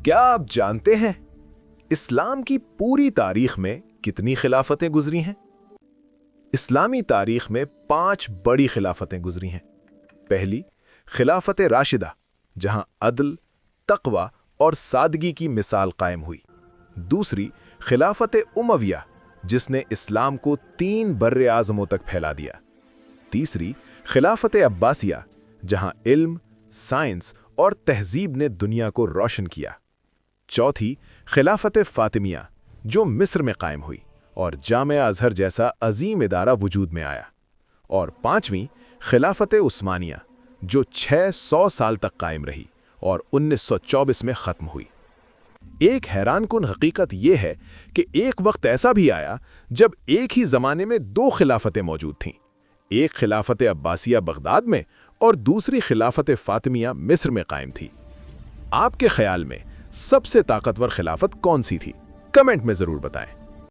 کیا آپ جانتے ہیں اسلام کی پوری تاریخ میں کتنی خلافتیں گزری ہیں؟ اسلامی تاریخ میں 5 بڑی خلافتیں گزری ہیں۔ پہلی خلافت راشدہ، جہاں عدل، تقوی اور سادگی کی مثال قائم ہوئی۔ دوسری خلافت امویہ، جس نے اسلام کو 3 بر اعظموں تک پھیلا دیا۔ تیسری خلافت عباسیہ، جہاں علم، سائنس اور تہذیب نے دنیا کو روشن کیا۔ چوتھی خلافت فاطمیہ، جو مصر میں قائم ہوئی اور جامعہ ازہر جیسا عظیم ادارہ وجود میں آیا۔ اور پانچویں خلافت عثمانیہ، جو 600 سال تک قائم رہی اور 1924 میں ختم ہوئی۔ ایک حیران کن حقیقت یہ ہے کہ ایک وقت ایسا بھی آیا جب ایک ہی زمانے میں 2 خلافتیں موجود تھیں، ایک خلافت عباسیہ بغداد میں اور دوسری خلافت فاطمیہ مصر میں قائم تھی۔ آپ کے خیال میں سب سے طاقتور خلافت کون سی تھی؟ کمنٹ میں ضرور بتائیں۔